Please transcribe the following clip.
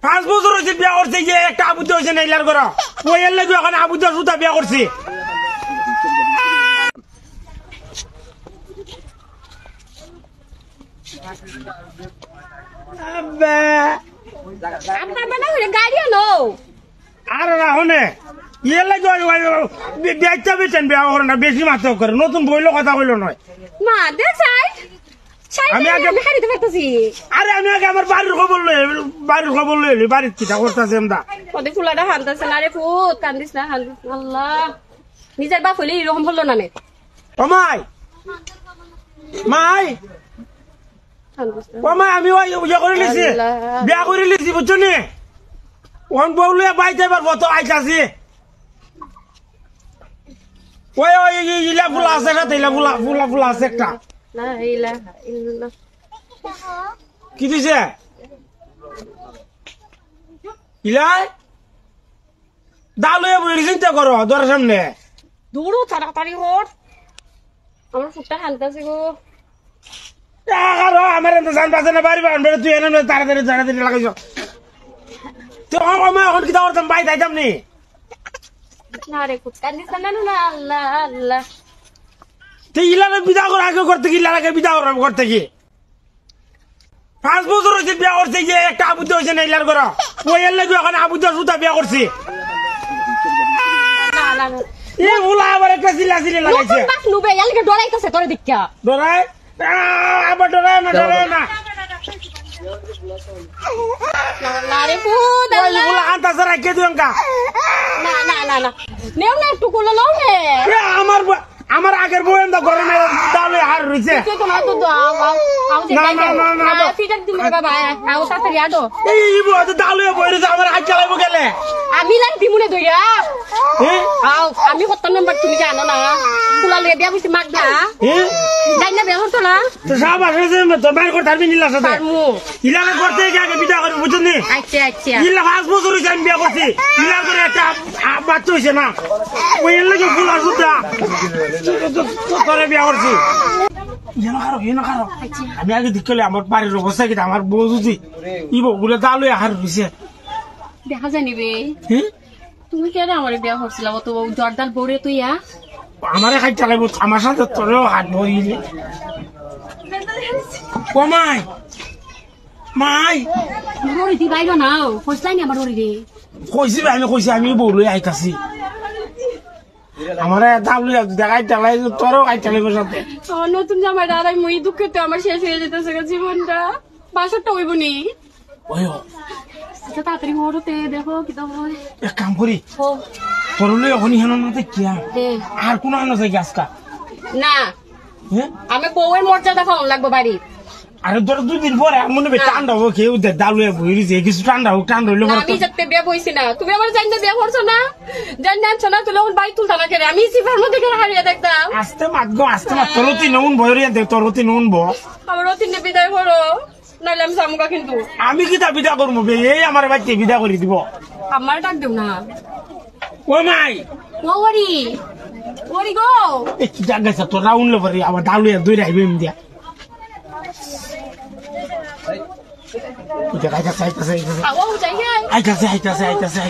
5 বছর হয়েছে বিয়া করছে যে একটা আবুদ্ধ হয়েছে নাইলার ঘর ওই এর লাগে এখন আবুদ্ধ সুতা বিয়া করছে আপনার বানা হইলে গাড়ি আনো আর রাহনে ইয়ের লাগে বিয়াইতে বেচেন বিয়া করে না বেশি মাত্র করে নতুন বইলো কথা কইলো নয় মা দেখ সাই আমি আগে হারিতে পারতাছি আরে আমি আগে আমার বাড়ির খবর লই বাড়ির চিটা করতেছি আমরা ওদের ফুলাটা হানতাছে না রে ফুট কান্দিস না আল্লাহ নিজের বাপ হইলে এরকম হলো না নে ও মাই আমি ওই ইয়ে করে লিছি বিয়া করে লিছি বুঝছো নি ওন বউলে বাইতে পারবো তো আইতাছি ওই ওই ইলা ফুলা আছে না ইলা ফুলা আছে একটা লা ইলাহা ইল্লাল্লাহ কি দিছে ইলাই দালুয়ে বইরি চিন্তা করো দর সামনে দূরও তাড়াতাড়ি হট আমার ফুটটা হানতাছে গো আরো আমার এত জান বাজে না বাড়ি বাড়ি তুই এনে তাড়াতাড়ি লাগাইছ তো আমার এখন কি দাওরতাম বাই যাইতাম নি না রে ফুট কান্দিস না না আল্লাহ আল্লাহ তুই ইলারে বিদা কর আগে করতে কি ইলারে বিদা কর করতে কি 5 বছর হয়েছে বিয়া করছে যে একটা আবুদ্ধ হয়েছে নাইলার ঘর ওই এর লাগে এখন আবুদ্ধ সুতা বিয়া করছে না না এ ওলা আবার একটা সিলা লাগাইছে বাপ নুবে এলকে ডরাইতাছে তোরে দেখা ডরাই আবার ডরাই না না রে ফুট ওই ওলা আনতা সারা কে দুঙ্কা না নেও না একটু কোলো নাও নে আমার আগের বউয়ের ঘরে ডালে হার রইছে তুই তো না তো দাও না ফিটার দিম রে বাবা আও তাড়াতাড়ি আদো এই বউ তো ডালে বইরে আমার হাত চালাইবো গেলে আমি লাগ দিমুনে দইয়া আও আমি কত নাম্বার তুমি জানো না কুলা লয়ে বিয়া বুঝি মাগ না যাই না বিয়া করতো না তো সব আসে তো বাইর করতে পারবি নিলা সাথে ইলাকে করতে আগে বিদা করবি বুঝছেন নি আচ্ছা ইলা 5 বছর হইছে আমি বিয়া করছি ইলা করে একটা বাচ্চা হইছে না ওই এর লাগে ফুল আসুতা তোরে বিয়া করছি আমি আগে দেখলে আমার বাড়ির অবস্থা কি আমার বউ যদি ইবো গুলো দালু হার রইছে দেখা জানিবে তুমি কেন আমার বিয়া করছিল তো জর্দার বউরে তুই আমারে খাই চালাইবো আমার সাথে তোরেও হাত ধরিলে ও মাই রোরি দি বাইরো নাও কইছলাই নি আমার রোরি রে আমি কইছি আমি বউ লই আইতাছি আমারে দাবলি দেখাই চালাই তোরও খাই চালাইবো সাথে নতুন জামাই দাদাই মই দুঃখিত আমার শেষ হয়ে যেতেছে জীবনটা বাসরটা হইব নি ওই তাড়াতাড়ি হরতে দেখো কি দাও এক কাম করি তোরলে হনি হেন না দেখিয়া আর কোন আনো যাই আজকা না আমি বউয়ের মর্যাদা পালন লাগবো বাড়ি আরে ধর 2 দিন পরে মনে হবে ঠান্ডা হোক কেউ দালুয়ে বইরিছে কিছু ঠান্ডা হোক ঠান্ডা হইলো আমি যেতে বিয়ে বইছি না তুমি আমার জানি না বিয়ে করছো না জানি আনছো না তুই এখন বাড়ি তুলতা না কেন আমি সিফার মধ্যে কেন হারিয়ে দেখতাম আস্তে মাত তোরতি নুন বইরিয়া দে তোরতি নুন ব আমার অতিনে বিদায় করো নাইলে আমি সামুকা কিন্তু আমি কি তা বিদা করবো এই আমার বাচ্চা বিদা করে দিব আমার ডাক দেব না ও মাই ও ওরি গো এই কি জায়গা আছে তোর রাউন্ড লেভারি আবার দালুয়ে দুই রাইবে দিয়া আইতাছে আও যাই আইতাছে